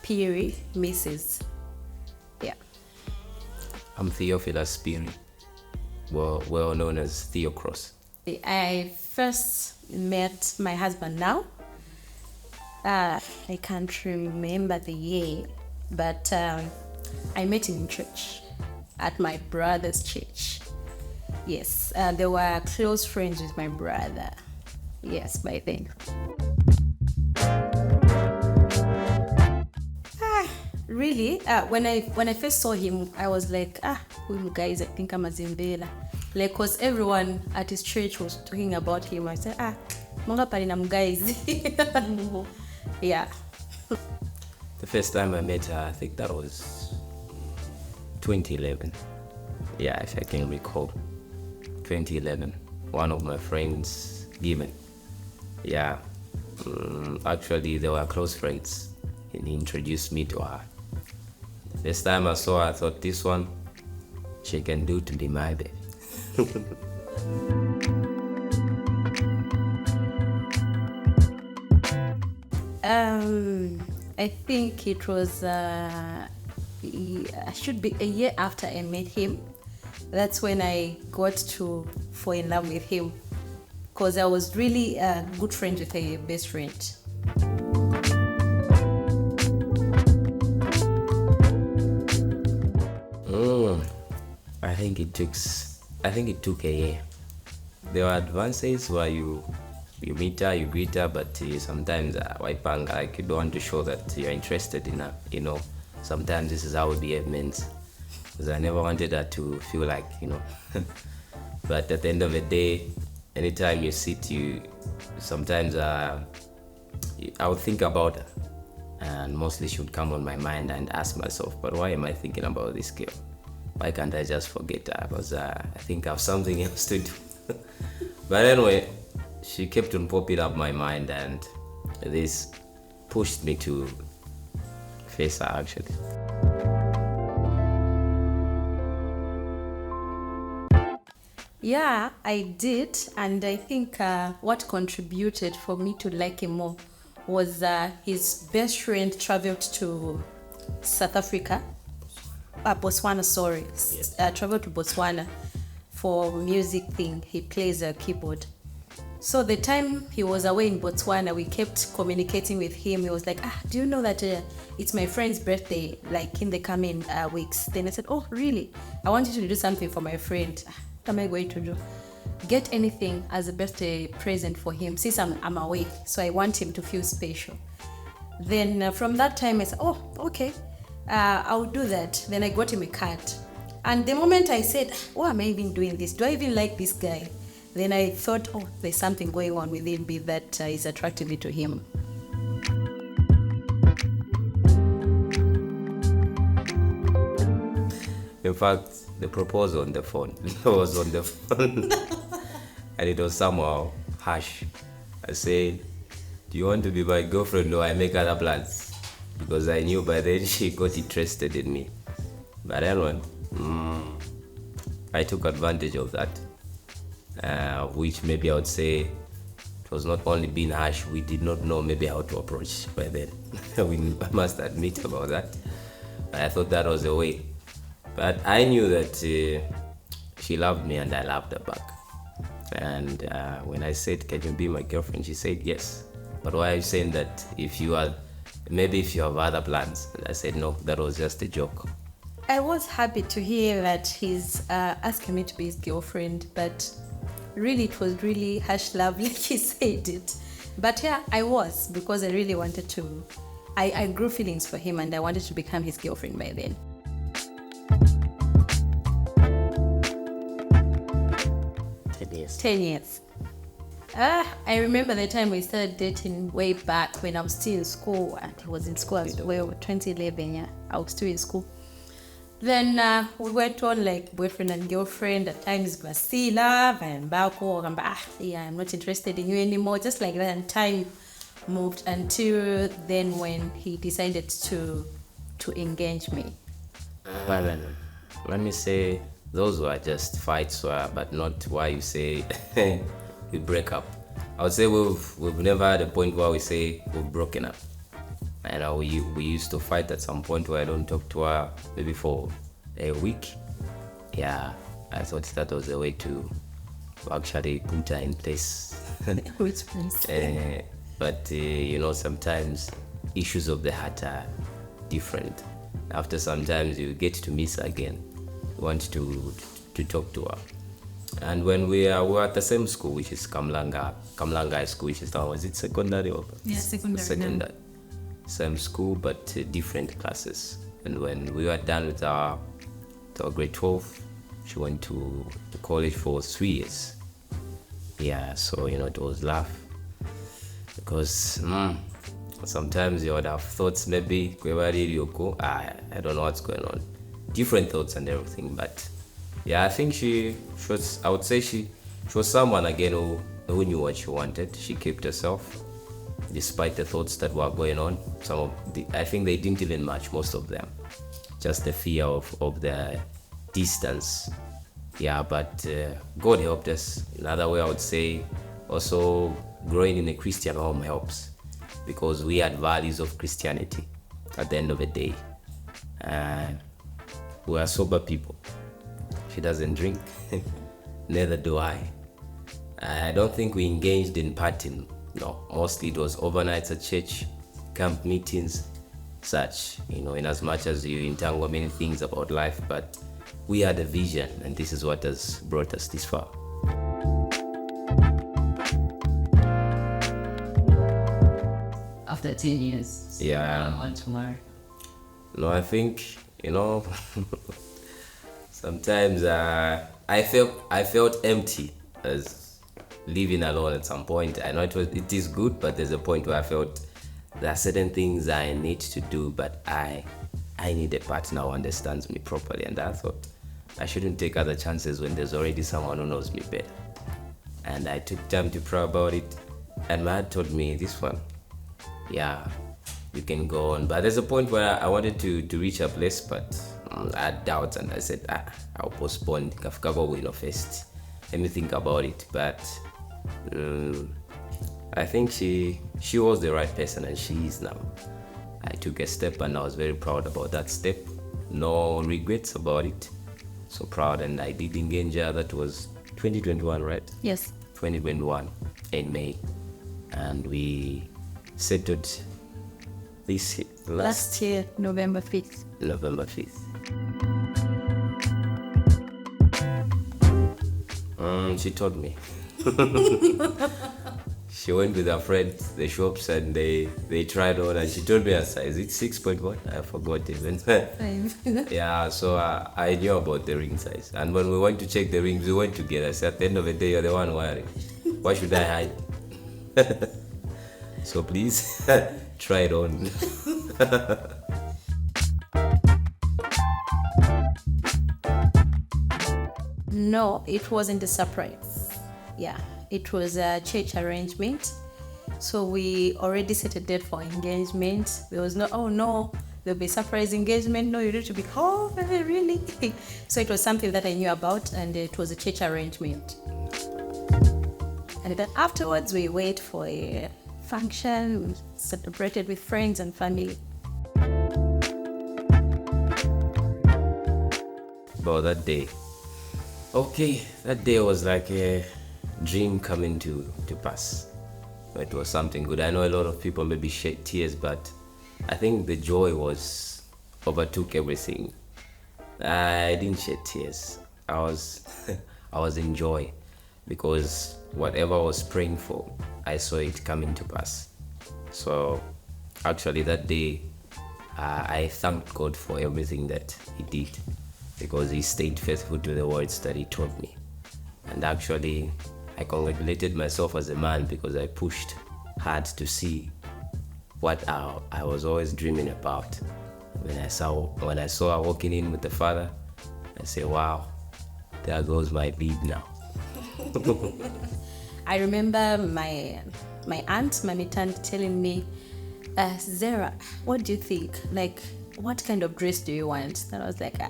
Phiris, Mrs. Yeah. I'm Theophilus Phiris, well known as Theo Cross. I first met my husband now. I can't remember the year, but I met him in church, at my brother's church. Yes, they were close friends with my brother. Yes, by then. Really, when I first saw him, I was like, who guys, I think I'm a Zimbela. Like, cause everyone at his church was talking about him. I said, Manga Parinam guys. Yeah. The first time I met her, I think that was 2011. Yeah, if I can recall. 2011. One of my friends, Given. Yeah. Actually, they were close friends. And he introduced me to her. The first time I saw her, I thought, this one, she can do to be my baby. I think it was should be a year after I met him. That's when I got to fall in love with him, because I was really a good friend with a best friend. I think it took a year. There were advances where you meet her, you greet her, but sometimes waipanga, like you don't want to show that you're interested in her. Sometimes this is how we behave men. Because I never wanted her to feel like, But at the end of the day, anytime you sit, sometimes I would think about her, and mostly she would come on my mind and ask myself, but why am I thinking about this girl? Why can't I just forget her? Because I think I have something else to do. But anyway, she kept on popping up my mind, and this pushed me to face her, actually. Yeah, I did, and I think what contributed for me to like him more was his best friend traveled to South Africa. Botswana, sorry. Yes. Traveled to Botswana for music thing. He plays a keyboard. So the time he was away in Botswana, we kept communicating with him. He was like, do you know that it's my friend's birthday, like in the coming weeks? Then I said, oh, really? I want you to do something for my friend. What am I going to do? Get anything as a birthday present for him, since I'm away. So I want him to feel special. Then from that time, I said, oh, okay. I'll do that. Then I got him a card. And the moment I said, why am I even doing this? Do I even like this guy? Then I thought, oh, there's something going on within me that is attracting me to him. In fact, the proposal on the phone, was on the phone. And it was somehow harsh. I said, do you want to be my girlfriend or I make other plans? Because I knew by then she got interested in me. But anyway, I took advantage of that, which maybe I would say it was not only being harsh, we did not know maybe how to approach by then. We must admit about that. But I thought that was the way. But I knew that she loved me and I loved her back. And when I said, can you be my girlfriend? She said yes. But why are you saying that if you have other plans? And I said, no, that was just a joke. I was happy to hear that he's asking me to be his girlfriend, but really it was really harsh love, like he said it. But yeah, I was, because I really wanted to, I grew feelings for him and I wanted to become his girlfriend by then. Yes. 10 years. I remember the time we started dating way back when I was still in school, and he was in school as well. 2011, yeah, I was still in school. Then we went on like boyfriend and girlfriend. At times we were still love and back home. I'm not interested in you anymore. Just like that, and time moved until then when he decided to engage me. Well, let me say, those were just fights, but not why you say we break up. I would say we've never had a point where we say we've broken up. And we used to fight at some point where I don't talk to her maybe for a week. Yeah, I thought that was a way to actually put her in place. Which place? But sometimes issues of the heart are different. After sometimes you get to miss her again, you want to talk to her. And when we were at the same school, which is Kamlanga High School, which is now, was it secondary or? Yeah, secondary. Same school, but different classes. And when we were done with our grade 12, she went to college for 3 years. Yeah, so it was rough because sometimes you would have thoughts maybe I don't know what's going on, different thoughts and everything. But yeah, I think she was, I would say she was someone again who knew what she wanted. She kept herself despite the thoughts that were going on. I think they didn't even match, most of them, just the fear of the distance. Yeah, but God helped us. Another way I would say, also growing in a Christian home helps, because we had values of Christianity at the end of the day. We are sober people. She doesn't drink, neither do I. I don't think we engaged in partying. No, mostly it was overnights at church, camp meetings, such, in as much as you entangle many things about life, but we had a vision, and this is what has brought us this far. After 10 years. Yeah. Want to marry? No, I think, sometimes I felt empty as living alone at some point. I know it is good, but there's a point where I felt there are certain things I need to do, but I need a partner who understands me properly, and I thought I shouldn't take other chances when there's already someone who knows me better. And I took time to pray about it, and my heart told me, this one, yeah, you can go on. But there's a point where I wanted to reach a place, but I had doubts, and I said, I'll postpone. First, let me think about it. But I think she was the right person, and she is now. I took a step, and I was very proud about that step. No regrets about it. So proud, and I did engage her. That was 2021, right? Yes. 2021 in May, and we settled this Last year, November 5th. November 5th. She told me. She went with her friends, the shops, and they tried on, and she told me her size. It's 6.1. I forgot even. Yeah, so I knew about the ring size. And when we went to check the rings, we went together. So at the end of the day, you're the one wearing. Why should I hide? So please, try it on. No, it wasn't a surprise. Yeah, it was a church arrangement. So we already set a date for engagement. There was no, oh no, there'll be surprise engagement. No, you need to be, oh, really? So it was something that I knew about, and it was a church arrangement. And then afterwards, we wait for a function, we celebrated with friends and family. About that day. Okay, that day was like a dream coming to pass. It was something good. I know a lot of people maybe shed tears, but I think the joy overtook everything. I didn't shed tears. I was in joy, because whatever I was praying for, I saw it coming to pass. So actually that day, I thanked God for everything that He did, because He stayed faithful to the words that He told me. And actually, I congratulated myself as a man, because I pushed hard to see what I was always dreaming about. When I saw her walking in with the Father, I said, wow, there goes my lead now. I remember my aunt, Mammy Tan, telling me, Zara, what do you think? Like, what kind of dress do you want? And I was like,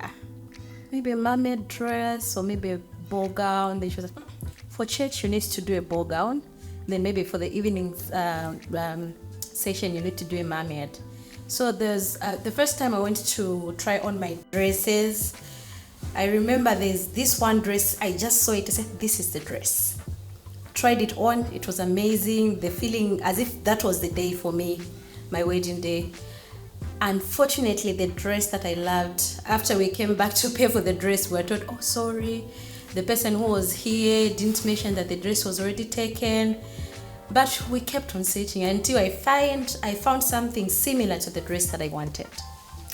maybe a mermaid dress, or maybe a ball gown. Then she was like, for church, you need to do a ball gown. Then maybe for the evening session, you need to do a mermaid. So there's the first time I went to try on my dresses, I remember there's this one dress, I just saw it, I said, this is the dress. Tried it on, it was amazing, the feeling as if that was the day for me, my wedding day. Unfortunately, the dress that I loved, after we came back to pay for the dress, we were told, oh, sorry, the person who was here didn't mention that the dress was already taken. But we kept on searching until I found something similar to the dress that I wanted.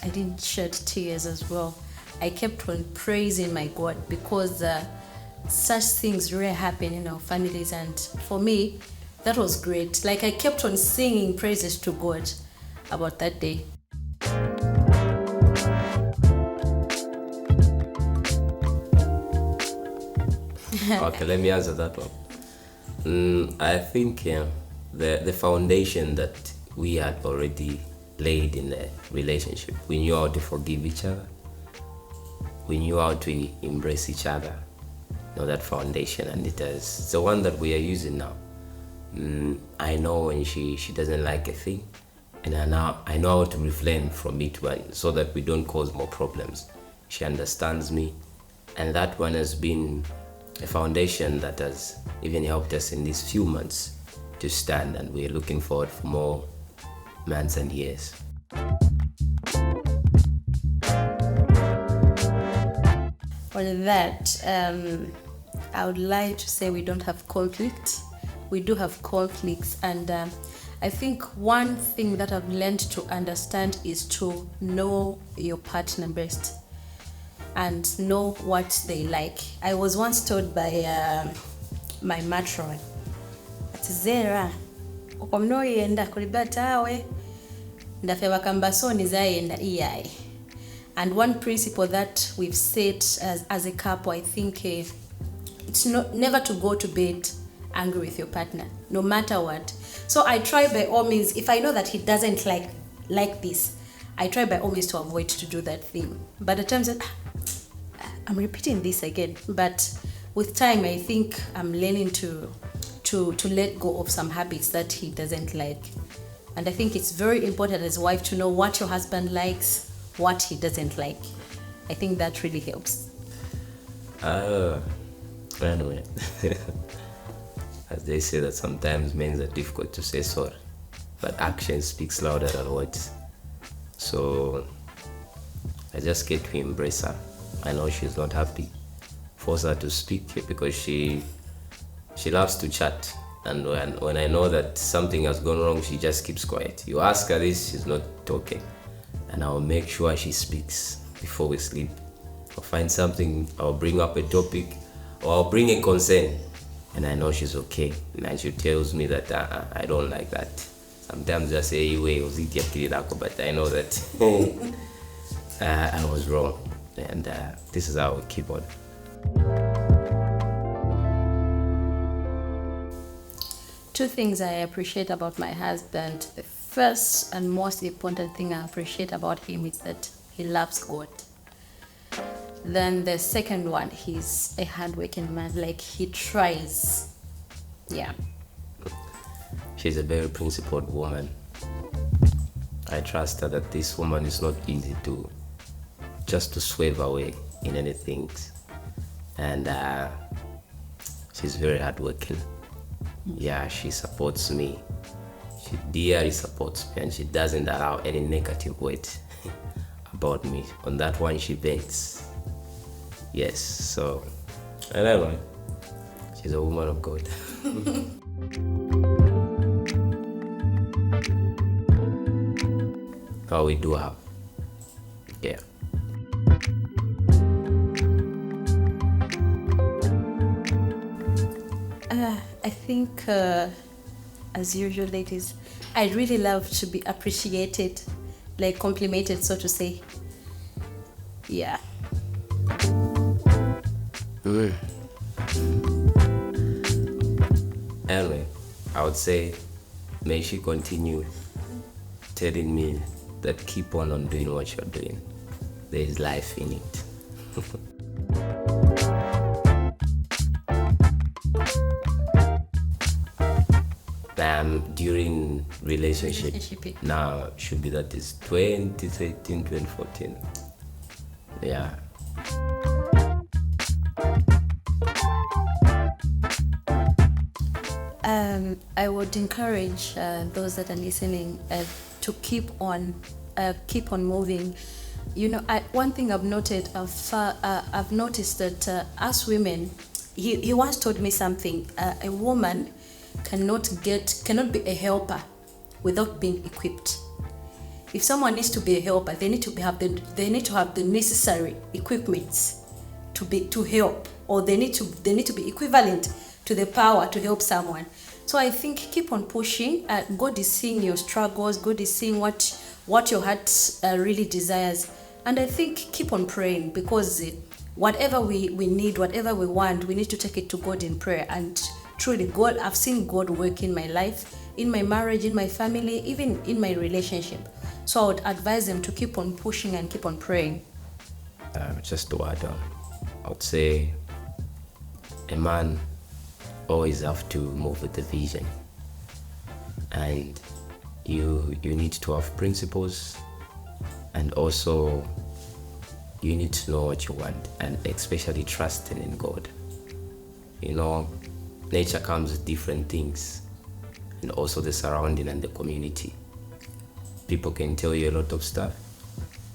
I didn't shed tears as well. I kept on praising my God because such things rarely happen in our families, and for me, that was great. Like, I kept on singing praises to God about that day. Okay, let me answer that one. I think the foundation that we had already laid in the relationship, we knew how to forgive each other. We knew how to embrace each other. You know, that foundation, and it's the one that we are using now. I know when she doesn't like a thing, and I know how to refrain from it so that we don't cause more problems. She understands me, and that one has been a foundation that has even helped us in these few months to stand, and we're looking forward for more months and years. On that, I would like to say we don't have conflict. We do have conflicts, and I think one thing that I've learned to understand is to know your partner best and know what they like. I was once told by my matron, Zera, ukomnoyenda kulibatawe ndafe bakambasoni zayenda iyai. And one principle that we've set as a couple, I think it's never to go to bed angry with your partner, no matter what. So I try by all means, if I know that he doesn't like this, I try by all means to avoid to do that thing. But at times, I'm repeating this again. But with time, I think I'm learning to let go of some habits that he doesn't like. And I think it's very important as a wife to know what your husband likes, what he doesn't like. I think that really helps. Anyway, as they say that sometimes men are difficult to say sorry, but action speaks louder than words. So I just get to embrace her. I know she's not happy. Force her to speak because she loves to chat. And when I know that something has gone wrong, she just keeps quiet. You ask her this, she's not talking. And I'll make sure she speaks before we sleep. I'll find something, I'll bring up a topic, or I'll bring a concern, and I know she's okay. And she tells me that I don't like that. Sometimes I say, but I know that I was wrong. And this is how we keep on. Two things I appreciate about my husband. The first and most important thing I appreciate about him is that he loves God. Then the second one, he's a hardworking man. Like, he tries. Yeah. She's a very principled woman. I trust her that this woman is not easy to swerve away in anything. And she's very hardworking. Yeah, she supports me. She dearly supports me, and she doesn't allow any negative words about me. On that one, she vents. Yes, so, and I know, she's a woman of God. How we do have, yeah. I think, as usual, ladies, I really love to be appreciated, like complimented, so to say. Yeah. Anyway, I would say, may she continue telling me that keep on doing what you're doing. There is life in it. during relationship. Relationship. Now should be that is 2013, 2014. Yeah. I would encourage those that are listening to keep on moving. You know, one thing I've noticed that as women, he once told me something. A woman cannot be a helper without being equipped. If someone needs to be a helper, they need to have the necessary equipments to help, or they need to be equivalent to the power to help someone. So I think keep on pushing. God is seeing your struggles. God is seeing what your heart really desires. And I think keep on praying, because whatever we need, whatever we want, we need to take it to God in prayer. And truly, God, I've seen God work in my life, in my marriage, in my family, even in my relationship. So I would advise them to keep on pushing and keep on praying. Just to add on, I would say a man always have to move with the vision, and you need to have principles, and also you need to know what you want, and especially trusting in God. You know, nature comes with different things, and also the surrounding and the community. People can tell you a lot of stuff.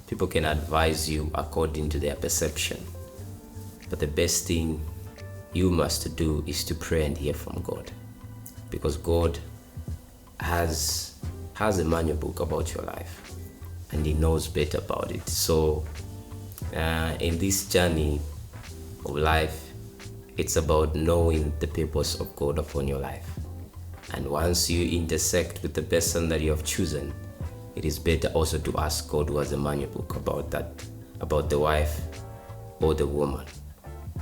People can advise you according to their perception. But the best thing you must do is to pray and hear from God, because God has a manual book about your life, and He knows better about it. So in this journey of life, it's about knowing the purpose of God upon your life. And once you intersect with the person that you have chosen, it is better also to ask God, who has a manual book about that, about the wife or the woman.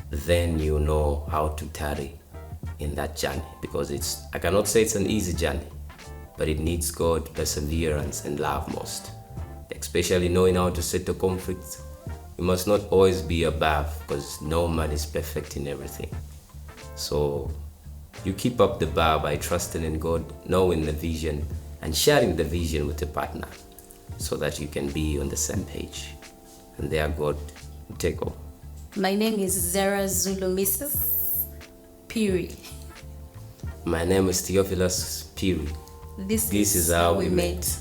Then you know how to tarry in that journey, because I cannot say it's an easy journey, but it needs God, perseverance, and love most, especially knowing how to settle conflicts. You must not always be above, because no man is perfect in everything. So you keep up the bar by trusting in God, knowing the vision, and sharing the vision with a partner, so that you can be on the same page. And there God will take over. My name is Zara Zulu Mrs. Piri. My name is Theophilus Piri. This is how we met.